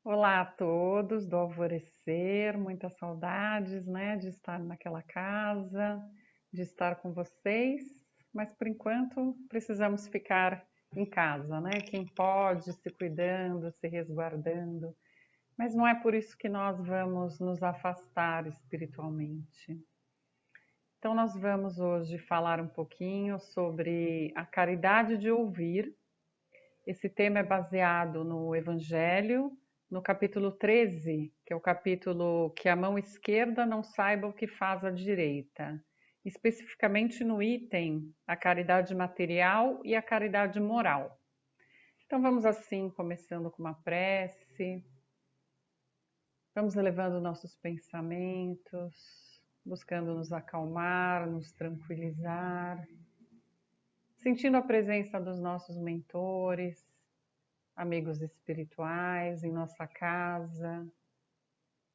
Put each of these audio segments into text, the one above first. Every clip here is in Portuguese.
Olá a todos do Alvorecer, muitas saudades, né, de estar naquela casa, de estar com vocês, mas por enquanto precisamos ficar em casa, né? Quem pode, se cuidando, se resguardando, mas não é por isso que nós vamos nos afastar espiritualmente. Então, nós vamos hoje falar um pouquinho sobre a caridade de ouvir. Esse tema é baseado no Evangelho, no capítulo 13, que é o capítulo que a mão esquerda não saiba o que faz a direita. Especificamente no item a caridade material e a caridade moral. Então vamos assim, começando com uma prece, vamos elevando nossos pensamentos, buscando nos acalmar, nos tranquilizar, sentindo a presença dos nossos mentores, amigos espirituais em nossa casa.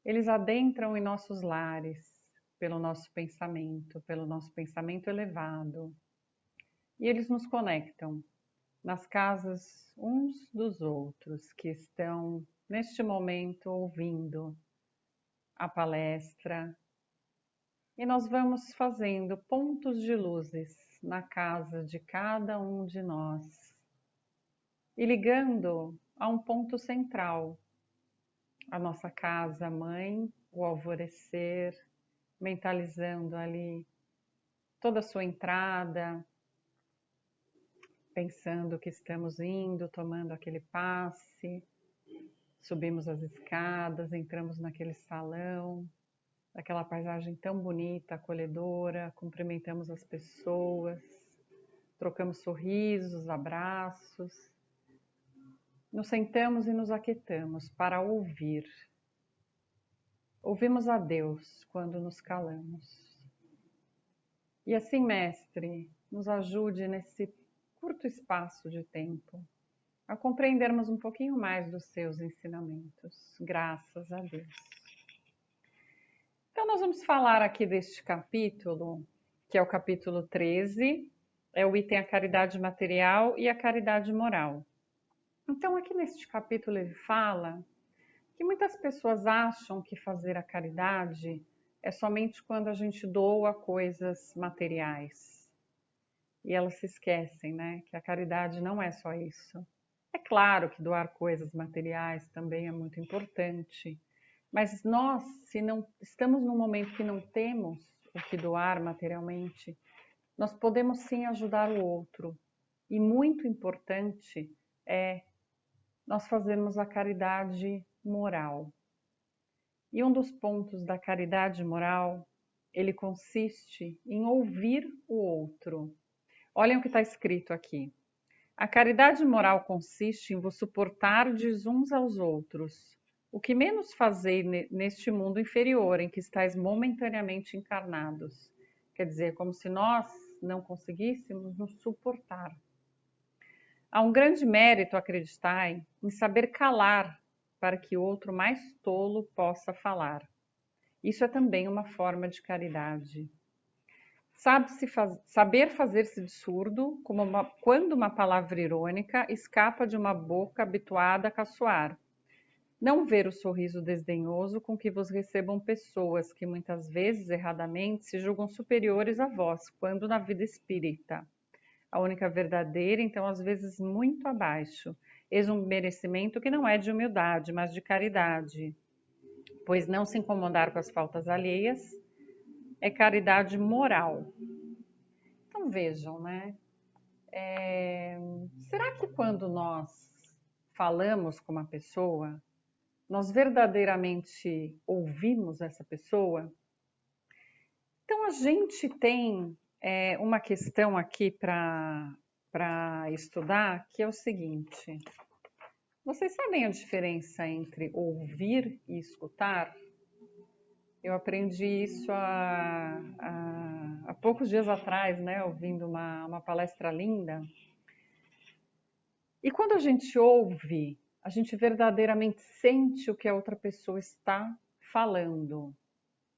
Eles adentram em nossos lares pelo nosso pensamento elevado. E eles nos conectam nas casas uns dos outros que estão neste momento ouvindo a palestra. E nós vamos fazendo pontos de luzes na casa de cada um de nós e ligando a um ponto central, a nossa casa mãe, o alvorecer, mentalizando ali toda a sua entrada, pensando que estamos indo, tomando aquele passe, subimos as escadas, entramos naquele salão, aquela paisagem tão bonita, acolhedora, cumprimentamos as pessoas, trocamos sorrisos, abraços, nos sentamos e nos aquietamos para ouvir. Ouvimos a Deus quando nos calamos. E assim, Mestre, nos ajude nesse curto espaço de tempo a compreendermos um pouquinho mais dos seus ensinamentos. Graças a Deus. Então, nós vamos falar aqui deste capítulo, que é o capítulo 13, é o item a caridade material e a caridade moral. Então, aqui neste capítulo ele fala que muitas pessoas acham que fazer a caridade é somente quando a gente doa coisas materiais. E elas se esquecem, né, que a caridade não é só isso. É claro que doar coisas materiais também é muito importante, mas nós, se não estamos num momento que não temos o que doar materialmente, nós podemos sim ajudar o outro. E muito importante é nós fazermos a caridade moral. E um dos pontos da caridade moral, ele consiste em ouvir o outro. Olhem o que está escrito aqui. A caridade moral consiste em vos suportardes uns aos outros, o que menos fazei neste mundo inferior em que estáis momentaneamente encarnados. Quer dizer, como se nós não conseguíssemos nos suportar. Há um grande mérito, acreditai, em saber calar para que outro mais tolo possa falar. Isso é também uma forma de caridade. Saber fazer-se de surdo quando uma palavra irônica escapa de uma boca habituada a caçoar. Não ver o sorriso desdenhoso com que vos recebam pessoas que muitas vezes, erradamente, se julgam superiores a vós, quando na vida espírita. A única verdadeira, então, às vezes muito abaixo. Eis um merecimento que não é de humildade, mas de caridade. Pois não se incomodar com as faltas alheias é caridade moral. Então vejam, né? Será que quando nós falamos com uma pessoa, nós verdadeiramente ouvimos essa pessoa? Então a gente tem uma questão aqui para estudar, que é o seguinte. Vocês sabem a diferença entre ouvir e escutar? Eu aprendi isso há poucos dias atrás, né, ouvindo uma palestra linda. E quando a gente ouve, a gente verdadeiramente sente o que a outra pessoa está falando.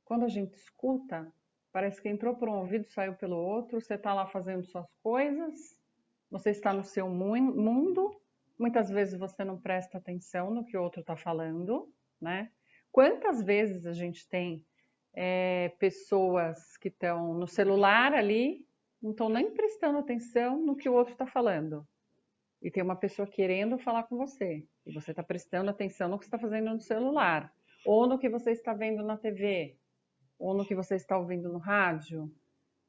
Quando a gente escuta, parece que entrou por um ouvido e saiu pelo outro, você está lá fazendo suas coisas, você está no seu mundo, Muitas vezes você não presta atenção no que o outro está falando, né? Quantas vezes a gente tem pessoas que estão no celular ali, não estão nem prestando atenção no que o outro está falando. E tem uma pessoa querendo falar com você, e você está prestando atenção no que você está fazendo no celular, ou no que você está vendo na TV, ou no que você está ouvindo no rádio,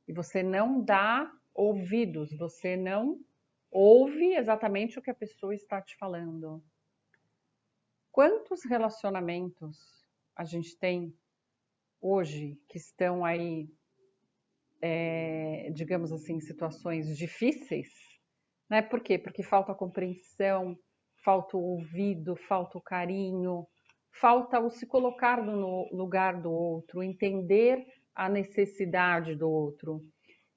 e você não dá ouvidos, você não ouve exatamente o que a pessoa está te falando. Quantos relacionamentos a gente tem hoje que estão aí, digamos assim, em situações difíceis, né? Por quê? Porque falta a compreensão, falta o ouvido, falta o carinho, falta o se colocar no lugar do outro, entender a necessidade do outro.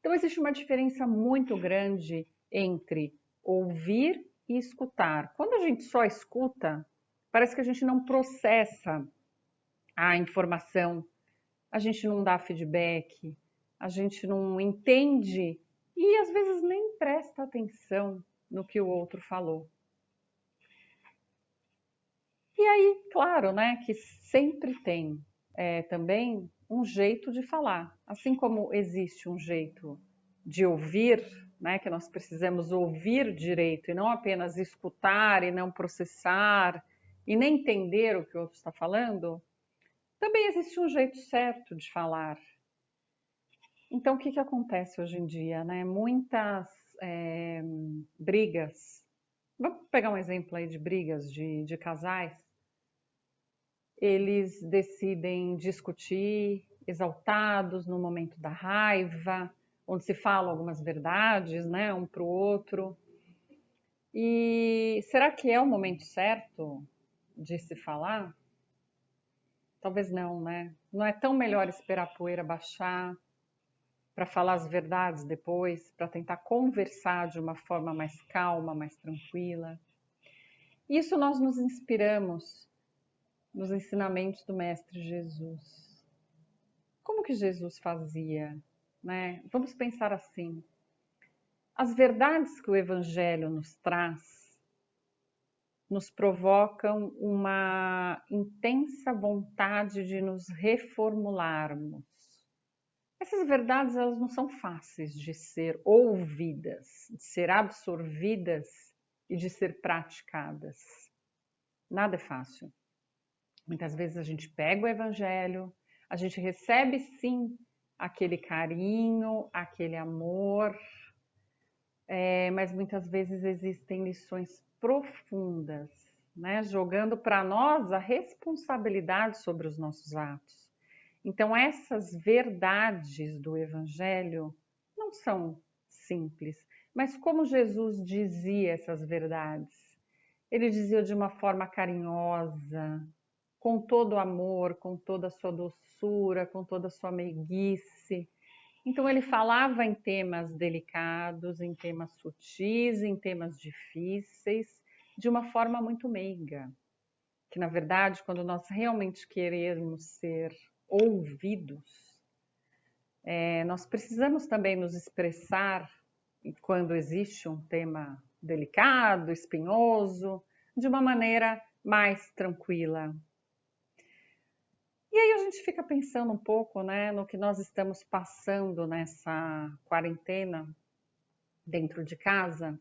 Então, existe uma diferença muito grande entre ouvir e escutar. Quando a gente só escuta, parece que a gente não processa a informação, a gente não dá feedback, a gente não entende e às vezes nem presta atenção no que o outro falou. E aí, claro, né, que sempre tem também um jeito de falar. Assim como existe um jeito de ouvir, né, que nós precisamos ouvir direito e não apenas escutar e não processar e nem entender o que o outro está falando, também existe um jeito certo de falar. Então, o que acontece hoje em dia, né? Muitas brigas. Vamos pegar um exemplo aí de brigas de casais. Eles decidem discutir exaltados no momento da raiva, onde se falam algumas verdades, né, um para o outro. E será que é o momento certo de se falar? Talvez não, né? Não é tão melhor esperar a poeira baixar para falar as verdades depois, para tentar conversar de uma forma mais calma, mais tranquila? Isso nós nos inspiramos nos ensinamentos do Mestre Jesus. Como que Jesus fazia, né? Vamos pensar assim. As verdades que o Evangelho nos traz nos provocam uma intensa vontade de nos reformularmos. Essas verdades, elas não são fáceis de ser ouvidas, de ser absorvidas e de ser praticadas. Nada é fácil. Muitas vezes a gente pega o Evangelho, a gente recebe sim aquele carinho, aquele amor, mas muitas vezes existem lições profundas, né? Jogando para nós a responsabilidade sobre os nossos atos. Então, essas verdades do Evangelho não são simples, mas como Jesus dizia essas verdades? Ele dizia de uma forma carinhosa, com todo o amor, com toda a sua doçura, com toda a sua meiguice. Então ele falava em temas delicados, em temas sutis, em temas difíceis, de uma forma muito meiga. Que na verdade, quando nós realmente queremos ser ouvidos, nós precisamos também nos expressar quando existe um tema delicado, espinhoso, de uma maneira mais tranquila. E aí a gente fica pensando um pouco, né, no que nós estamos passando nessa quarentena dentro de casa,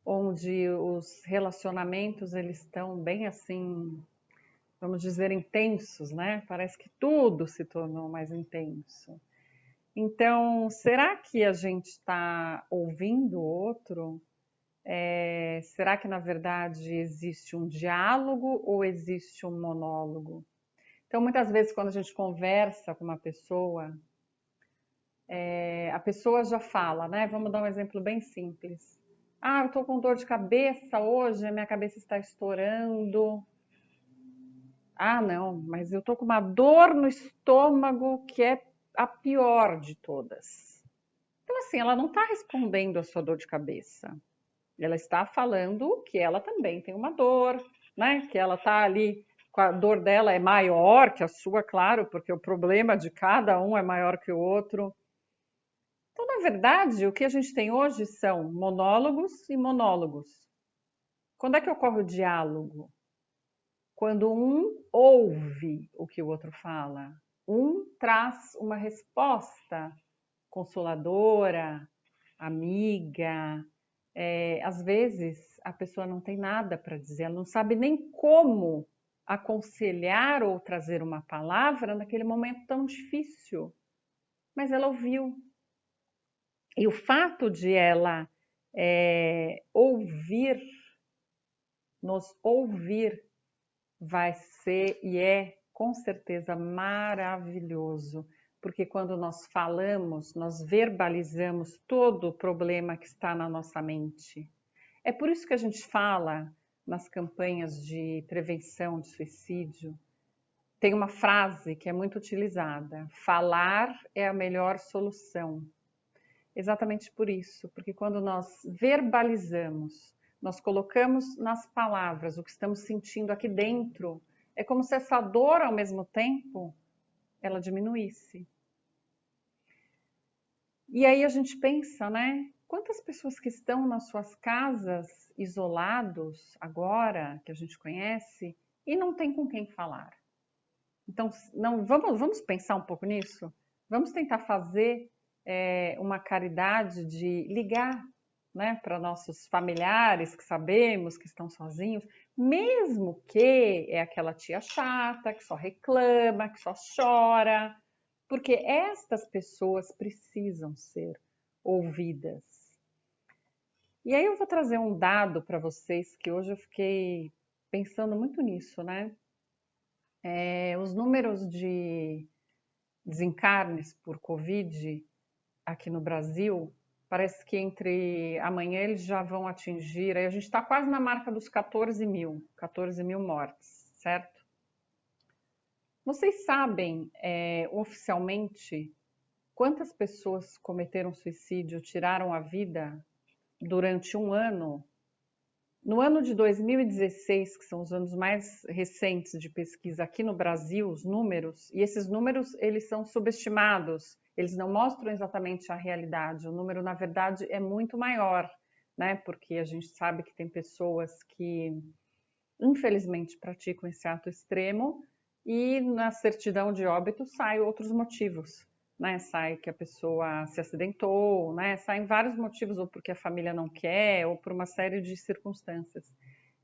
onde os relacionamentos eles estão bem assim, vamos dizer, intensos, né? Parece que tudo se tornou mais intenso. Então, será que a gente está ouvindo o outro? Será que na verdade existe um diálogo ou existe um monólogo? Então, muitas vezes, quando a gente conversa com uma pessoa, a pessoa já fala, né? Vamos dar um exemplo bem simples. Ah, eu estou com dor de cabeça hoje, a minha cabeça está estourando. Ah, não, mas eu estou com uma dor no estômago que é a pior de todas. Então, assim, ela não está respondendo a sua dor de cabeça. Ela está falando que ela também tem uma dor, né? Que ela está ali, a dor dela é maior que a sua, claro, porque o problema de cada um é maior que o outro. Então, na verdade, o que a gente tem hoje são monólogos e monólogos. Quando é que ocorre o diálogo? Quando um ouve o que o outro fala. Um traz uma resposta consoladora, amiga. Às vezes a pessoa não tem nada para dizer, ela não sabe nem como aconselhar ou trazer uma palavra naquele momento tão difícil, mas ela ouviu. E o fato de ela ouvir, nos ouvir, vai ser e é com certeza maravilhoso, porque quando nós falamos, nós verbalizamos todo o problema que está na nossa mente. É por isso que a gente fala nas campanhas de prevenção de suicídio, tem uma frase que é muito utilizada: falar é a melhor solução. Exatamente por isso, porque quando nós verbalizamos, nós colocamos nas palavras o que estamos sentindo aqui dentro, é como se essa dor, ao mesmo tempo, ela diminuísse. E aí a gente pensa, né? Quantas pessoas que estão nas suas casas, isolados, agora, que a gente conhece, e não tem com quem falar. Então, não, vamos pensar um pouco nisso? Vamos tentar fazer uma caridade de ligar, né, para nossos familiares que sabemos que estão sozinhos, mesmo que é aquela tia chata, que só reclama, que só chora, porque estas pessoas precisam ser ouvidas. E aí eu vou trazer um dado para vocês que hoje eu fiquei pensando muito nisso, né? Os números de desencarnes por Covid aqui no Brasil, parece que entre amanhã eles já vão atingir, aí a gente está quase na marca dos 14 mil mortes, certo? Vocês sabem oficialmente quantas pessoas cometeram suicídio, tiraram a vida durante um ano? No ano de 2016, que são os anos mais recentes de pesquisa aqui no Brasil, os números, e esses números eles são subestimados, eles não mostram exatamente a realidade. O número, na verdade, é muito maior, né? Porque a gente sabe que tem pessoas que, infelizmente, praticam esse ato extremo e na certidão de óbito saem outros motivos. Né, sai que a pessoa se acidentou, né, saem vários motivos, ou porque a família não quer, ou por uma série de circunstâncias.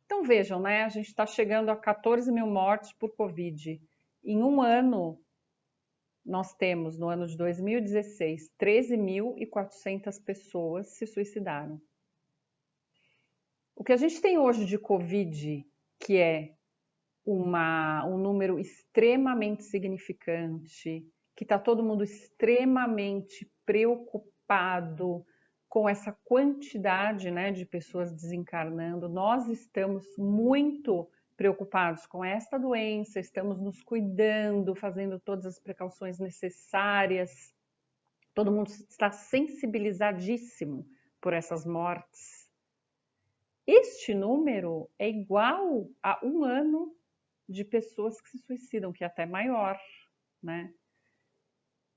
Então vejam, né, a gente está chegando a 14 mil mortes por Covid. Em um ano, nós temos, no ano de 2016, 13.400 pessoas se suicidaram. O que a gente tem hoje de Covid, que é um número extremamente significante, que está todo mundo extremamente preocupado com essa quantidade, né, de pessoas desencarnando. Nós estamos muito preocupados com esta doença, estamos nos cuidando, fazendo todas as precauções necessárias. Todo mundo está sensibilizadíssimo por essas mortes. Este número é igual a um ano de pessoas que se suicidam, que é até maior, né?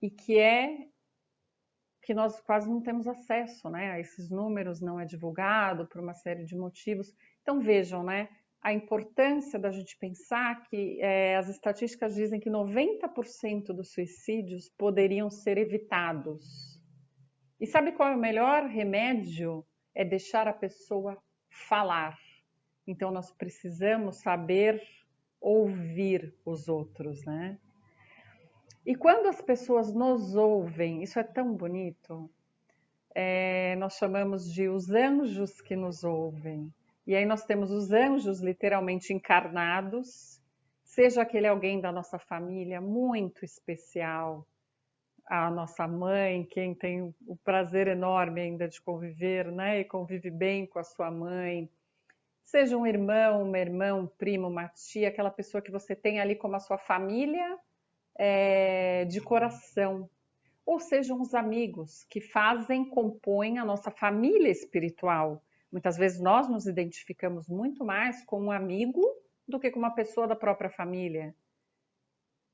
E que nós quase não temos acesso, né? A esses números, não é divulgado por uma série de motivos. Então vejam, né? A importância da gente pensar que as estatísticas dizem que 90% dos suicídios poderiam ser evitados. E sabe qual é o melhor remédio? É deixar a pessoa falar. Então nós precisamos saber ouvir os outros, né? E quando as pessoas nos ouvem, isso é tão bonito, nós chamamos de os anjos que nos ouvem. E aí nós temos os anjos literalmente encarnados, seja aquele alguém da nossa família muito especial, a nossa mãe, quem tem o prazer enorme ainda de conviver, né? E convive bem com a sua mãe, seja um irmão, uma irmã, um primo, uma tia, aquela pessoa que você tem ali como a sua família de coração. Ou sejam os amigos que compõem a nossa família espiritual. Muitas vezes nós nos identificamos muito mais com um amigo do que com uma pessoa da própria família.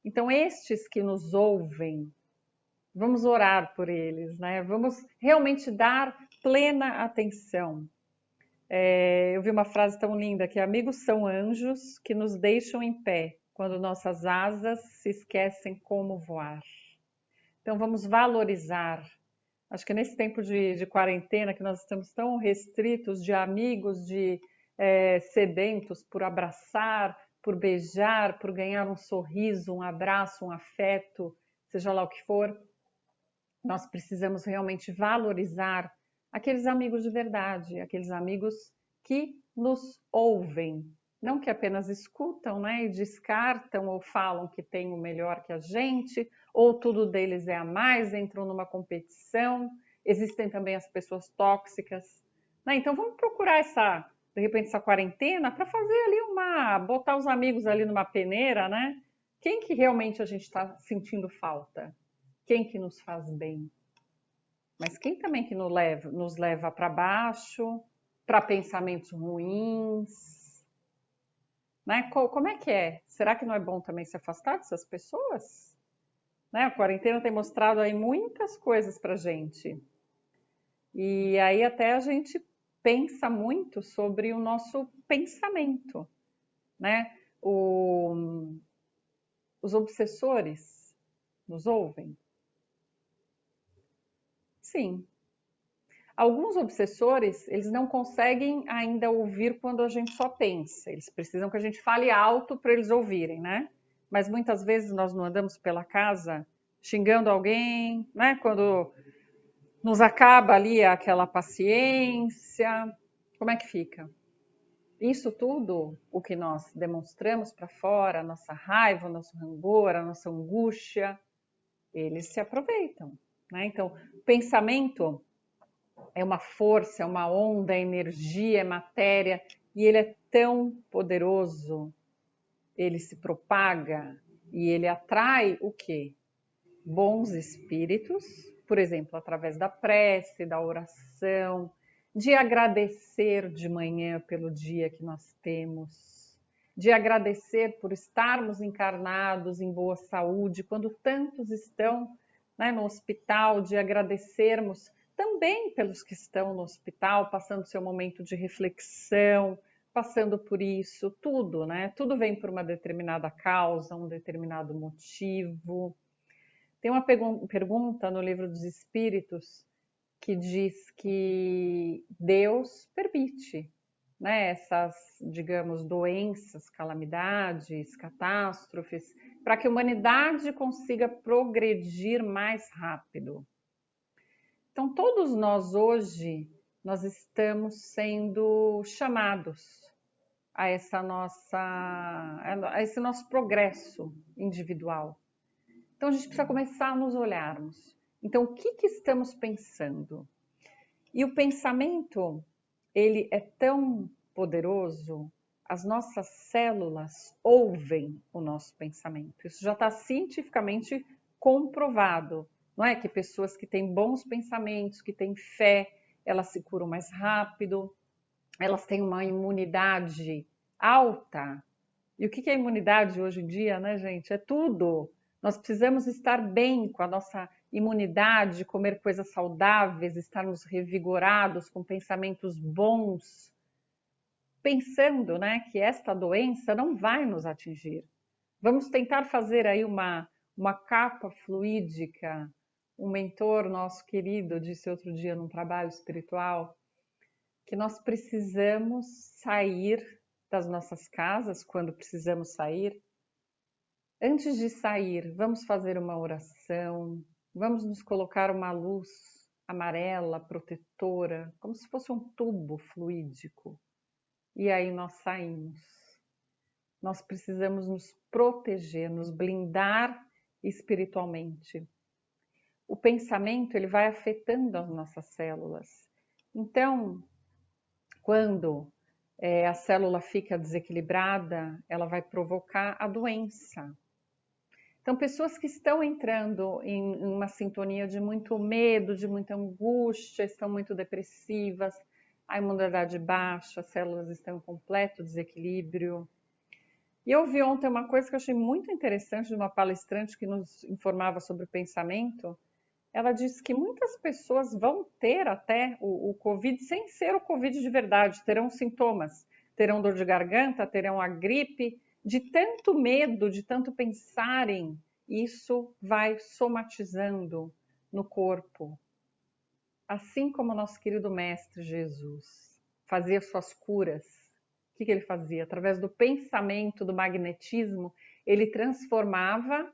Então, estes que nos ouvem, vamos orar por eles, né? Vamos realmente dar plena atenção. Eu vi uma frase tão linda que amigos são anjos que nos deixam em pé quando nossas asas se esquecem como voar. Então vamos valorizar. Acho que nesse tempo de quarentena que nós estamos tão restritos de amigos, sedentos por abraçar, por beijar, por ganhar um sorriso, um abraço, um afeto, seja lá o que for, nós precisamos realmente valorizar aqueles amigos de verdade, aqueles amigos que nos ouvem, não que apenas escutam, né, e descartam ou falam que tem o melhor que a gente, ou tudo deles é a mais, entram numa competição. Existem também as pessoas tóxicas, né? Então vamos procurar de repente essa quarentena para fazer ali botar os amigos ali numa peneira, né? Quem que realmente a gente está sentindo falta? Quem que nos faz bem? Mas quem também que nos leva para baixo, para pensamentos ruins, né? Como é que é? Será que não é bom também se afastar dessas pessoas? Né? A quarentena tem mostrado aí muitas coisas para gente. E aí até a gente pensa muito sobre o nosso pensamento, né? Os obsessores nos ouvem? Sim. Alguns obsessores, eles não conseguem ainda ouvir quando a gente só pensa. Eles precisam que a gente fale alto para eles ouvirem, né? Mas muitas vezes nós não andamos pela casa xingando alguém, né? Quando nos acaba ali aquela paciência, como é que fica? Isso tudo, o que nós demonstramos para fora, a nossa raiva, o nosso rancor, a nossa angústia, eles se aproveitam, né? Então, pensamento é uma força, é uma onda, é energia, é matéria, e ele é tão poderoso, ele se propaga e ele atrai o quê? Bons espíritos, por exemplo, através da prece, da oração, de agradecer de manhã pelo dia que nós temos, de agradecer por estarmos encarnados em boa saúde, quando tantos estão, né, no hospital, de agradecermos também pelos que estão no hospital, passando seu momento de reflexão, passando por isso, tudo, né? Tudo vem por uma determinada causa, um determinado motivo. Tem uma pergunta no Livro dos Espíritos que diz que Deus permite, né, essas, digamos, doenças, calamidades, catástrofes, para que a humanidade consiga progredir mais rápido. Então, todos nós hoje, nós estamos sendo chamados a a esse nosso progresso individual. Então, a gente precisa começar a nos olharmos. Então, o que estamos pensando? E o pensamento, ele é tão poderoso, as nossas células ouvem o nosso pensamento. Isso já está cientificamente comprovado. Não é que pessoas que têm bons pensamentos, que têm fé, elas se curam mais rápido, elas têm uma imunidade alta. E o que é imunidade hoje em dia, né, gente? É tudo. Nós precisamos estar bem com a nossa imunidade, comer coisas saudáveis, estarmos revigorados, com pensamentos bons, pensando, né, que esta doença não vai nos atingir. Vamos tentar fazer aí uma capa fluídica. Um mentor nosso querido disse outro dia num trabalho espiritual que nós precisamos sair das nossas casas quando precisamos sair. Antes de sair, vamos fazer uma oração, vamos nos colocar uma luz amarela, protetora, como se fosse um tubo fluídico. E aí nós saímos. Nós precisamos nos proteger, nos blindar espiritualmente. O pensamento, ele vai afetando as nossas células. Então, quando a célula fica desequilibrada, ela vai provocar a doença. Então, pessoas que estão entrando em uma sintonia de muito medo, de muita angústia, estão muito depressivas, a imunidade baixa, as células estão em completo desequilíbrio. E eu vi ontem uma coisa que eu achei muito interessante de uma palestrante que nos informava sobre o pensamento, ela diz que muitas pessoas vão ter até o Covid sem ser o Covid de verdade, terão sintomas, terão dor de garganta, terão a gripe, de tanto medo, de tanto pensarem, isso vai somatizando no corpo. Assim como nosso querido Mestre Jesus fazia suas curas, o que ele fazia? Através do pensamento, do magnetismo, ele transformava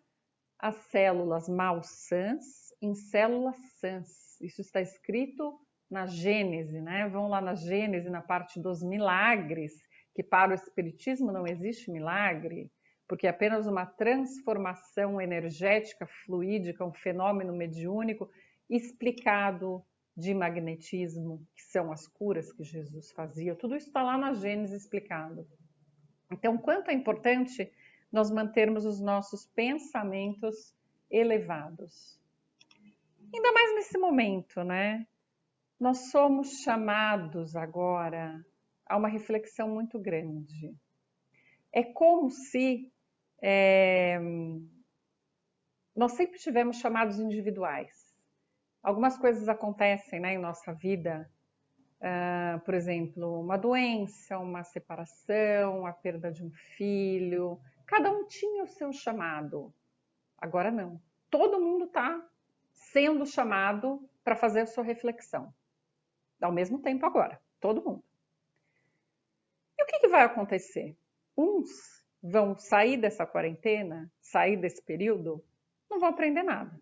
as células malsãs em células sãs. Isso está escrito na Gênese, né? Vão lá na Gênese, na parte dos milagres, que para o Espiritismo não existe milagre, porque é apenas uma transformação energética, fluídica, um fenômeno mediúnico explicado de magnetismo, que são as curas que Jesus fazia. Tudo isso está lá na Gênese explicado. Então, quanto é importante nós mantermos os nossos pensamentos elevados. Ainda mais nesse momento, né? Nós somos chamados agora a uma reflexão muito grande. É como se nós sempre tivemos chamados individuais. Algumas coisas acontecem, né, em nossa vida, por exemplo, uma doença, uma separação, a perda de um filho. Cada um tinha o seu chamado. Agora não. Todo mundo está sendo chamado para fazer a sua reflexão. Ao mesmo tempo agora. Todo mundo. E o que vai acontecer? Uns vão sair dessa quarentena, sair desse período, não vão aprender nada.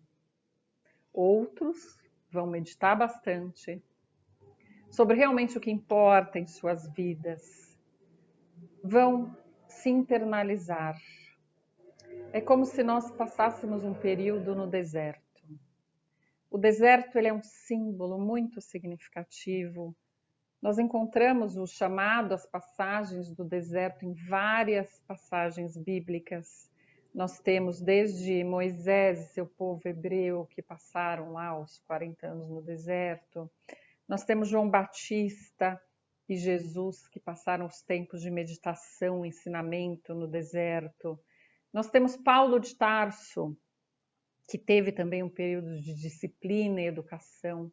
Outros vão meditar bastante sobre realmente o que importa em suas vidas. Vão se internalizar. É como se nós passássemos um período no deserto. O deserto ele é um símbolo muito significativo. Nós encontramos o chamado às passagens do deserto em várias passagens bíblicas. Nós temos desde Moisés e seu povo hebreu que passaram lá os 40 anos no deserto. Nós temos João Batista e Jesus que passaram os tempos de meditação, ensinamento no deserto. Nós temos Paulo de Tarso, que teve também um período de disciplina e educação.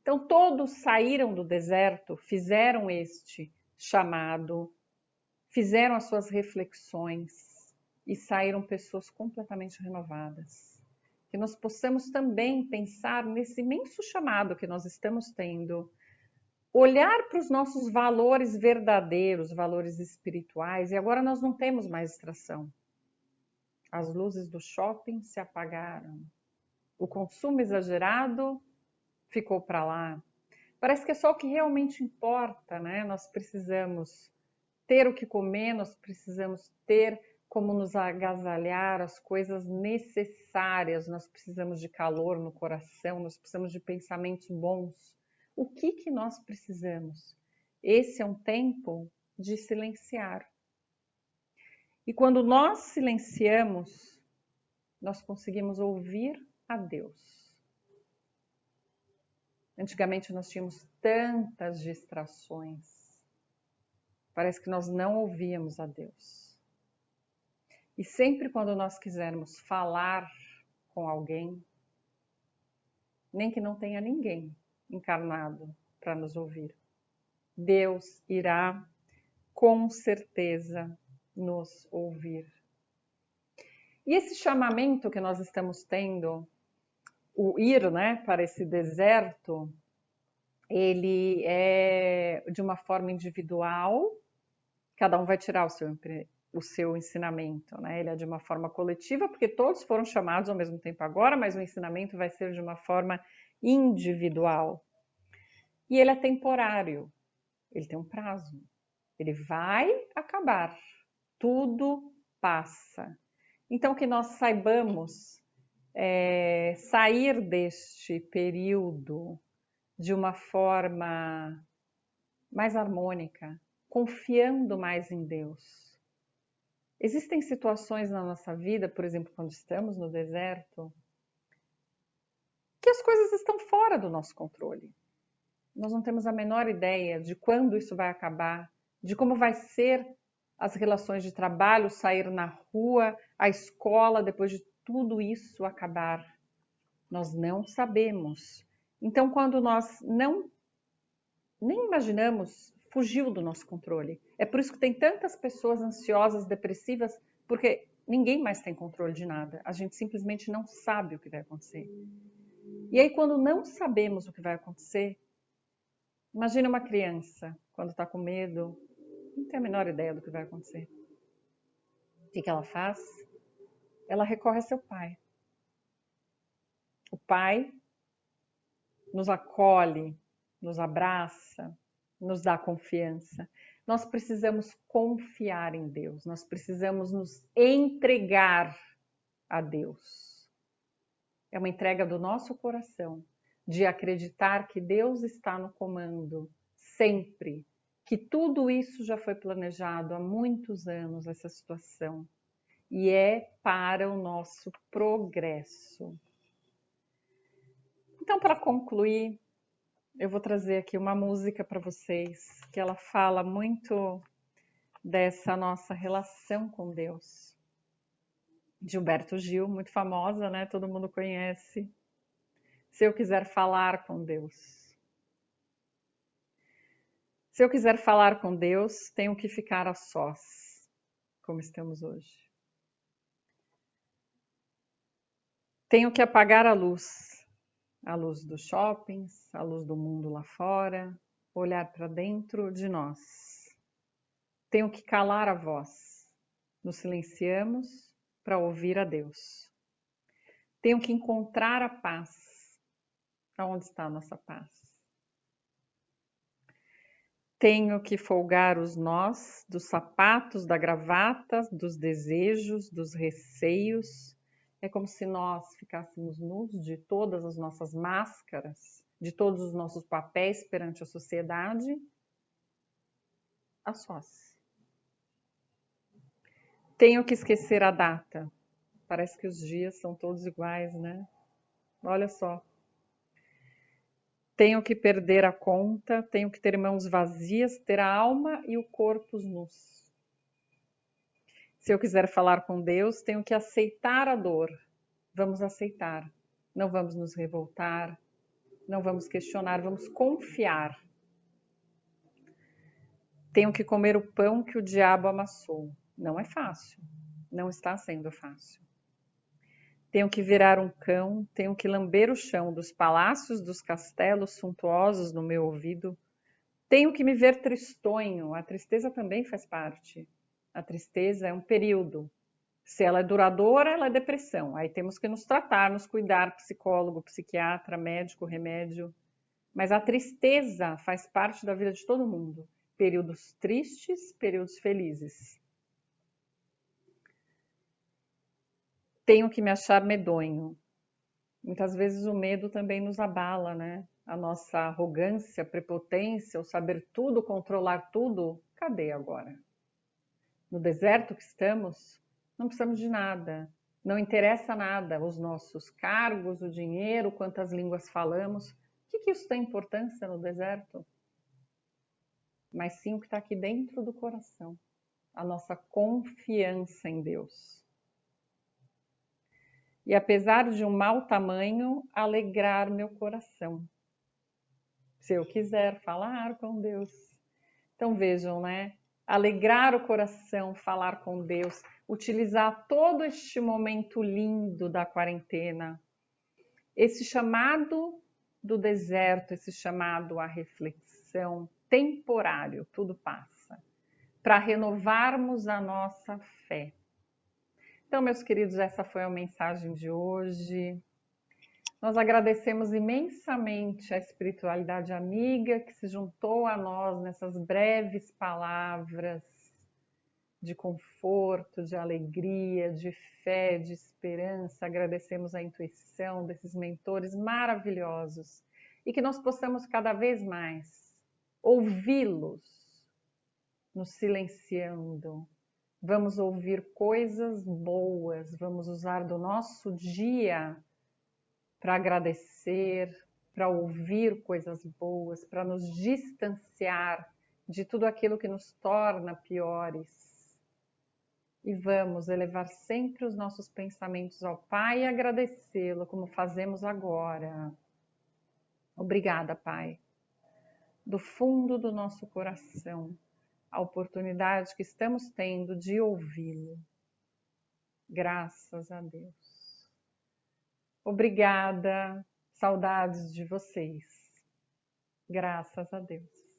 Então, todos saíram do deserto, fizeram este chamado, fizeram as suas reflexões e saíram pessoas completamente renovadas. Que nós possamos também pensar nesse imenso chamado que nós estamos tendo, olhar para os nossos valores verdadeiros, valores espirituais, e agora nós não temos mais distração. As luzes do shopping se apagaram. O consumo exagerado ficou para lá. Parece que é só o que realmente importa, né? Nós precisamos ter o que comer, nós precisamos ter como nos agasalhar, as coisas necessárias, nós precisamos de calor no coração, nós precisamos de pensamentos bons. O que nós precisamos? Esse é um tempo de silenciar. E quando nós silenciamos, nós conseguimos ouvir a Deus. Antigamente nós tínhamos tantas distrações. Parece que nós não ouvíamos a Deus. E sempre quando nós quisermos falar com alguém, nem que não tenha ninguém encarnado para nos ouvir, Deus irá com certeza nos ouvir. E esse chamamento que nós estamos tendo, o ir, né, para esse deserto, ele é de uma forma individual, cada um vai tirar o seu ensinamento, né? Ele é de uma forma coletiva, porque todos foram chamados ao mesmo tempo agora, mas o ensinamento vai ser de uma forma individual. E ele é temporário, ele tem um prazo, ele vai acabar, tudo passa. Então, que nós saibamos sair deste período de uma forma mais harmônica, confiando mais em Deus. Existem situações na nossa vida, por exemplo, quando estamos no deserto, que as coisas estão fora do nosso controle. Nós não temos a menor ideia de quando isso vai acabar, de como vai ser as relações de trabalho, sair na rua, a escola, depois de tudo isso acabar. Nós não sabemos. Então, quando nós nem imaginamos, fugiu do nosso controle. É por isso que tem tantas pessoas ansiosas, depressivas, porque ninguém mais tem controle de nada. A gente simplesmente não sabe o que vai acontecer. E aí, quando não sabemos o que vai acontecer, imagina uma criança, quando está com medo, não tem a menor ideia do que vai acontecer. O que ela faz? Ela recorre a seu pai. O pai nos acolhe, nos abraça, nos dá confiança. Nós precisamos confiar em Deus, nós precisamos nos entregar a Deus. É uma entrega do nosso coração, de acreditar que Deus está no comando, sempre, que tudo isso já foi planejado há muitos anos, essa situação, e é para o nosso progresso. Então, para concluir, eu vou trazer aqui uma música para vocês, que ela fala muito dessa nossa relação com Deus. Gilberto Gil, muito famosa, né? Todo mundo conhece. Se eu quiser falar com Deus. Se eu quiser falar com Deus, tenho que ficar a sós, como estamos hoje. Tenho que apagar a luz dos shoppings, a luz do mundo lá fora, olhar para dentro de nós. Tenho que calar a voz. Nos silenciamos para ouvir a Deus. Tenho que encontrar a paz. Aonde está a nossa paz? Tenho que folgar os nós dos sapatos, da gravata, dos desejos, dos receios. É como se nós ficássemos nus de todas as nossas máscaras, de todos os nossos papéis perante a sociedade, a sós. Tenho que esquecer a data. Parece que os dias são todos iguais, né? Olha só. Tenho que perder a conta, tenho que ter mãos vazias, ter a alma e o corpo nus. Se eu quiser falar com Deus, tenho que aceitar a dor. Vamos aceitar. Não vamos nos revoltar, não vamos questionar, vamos confiar. Tenho que comer o pão que o diabo amassou. Não é fácil, não está sendo fácil. Tenho que virar um cão, tenho que lamber o chão dos palácios, dos castelos suntuosos no meu ouvido. Tenho que me ver tristonho, a tristeza também faz parte. A tristeza é um período. Se ela é duradoura, ela é depressão. Aí temos que nos tratar, nos cuidar, psicólogo, psiquiatra, médico, remédio. Mas a tristeza faz parte da vida de todo mundo. Períodos tristes, períodos felizes. Tenho que me achar medonho. Muitas vezes o medo também nos abala, né? A nossa arrogância, prepotência, o saber tudo, controlar tudo, cadê agora? No deserto que estamos, não precisamos de nada. Não interessa nada os nossos cargos, o dinheiro, quantas línguas falamos. O que isso tem importância no deserto? Mas sim o que está aqui dentro do coração. A nossa confiança em Deus. E apesar de um mau tamanho, alegrar meu coração. Se eu quiser falar com Deus. Então vejam, né? Alegrar o coração, falar com Deus, utilizar todo este momento lindo da quarentena, esse chamado do deserto, esse chamado à reflexão temporário, tudo passa, para renovarmos a nossa fé. Então, meus queridos, essa foi a mensagem de hoje. Nós agradecemos imensamente a espiritualidade amiga que se juntou a nós nessas breves palavras de conforto, de alegria, de fé, de esperança. Agradecemos a intuição desses mentores maravilhosos e que nós possamos cada vez mais ouvi-los nos silenciando. Vamos ouvir coisas boas, vamos usar do nosso dia para agradecer, para ouvir coisas boas, para nos distanciar de tudo aquilo que nos torna piores. E vamos elevar sempre os nossos pensamentos ao Pai e agradecê-lo, como fazemos agora. Obrigada, Pai, do fundo do nosso coração, a oportunidade que estamos tendo de ouvi-lo. Graças a Deus. Obrigada, saudades de vocês. Graças a Deus.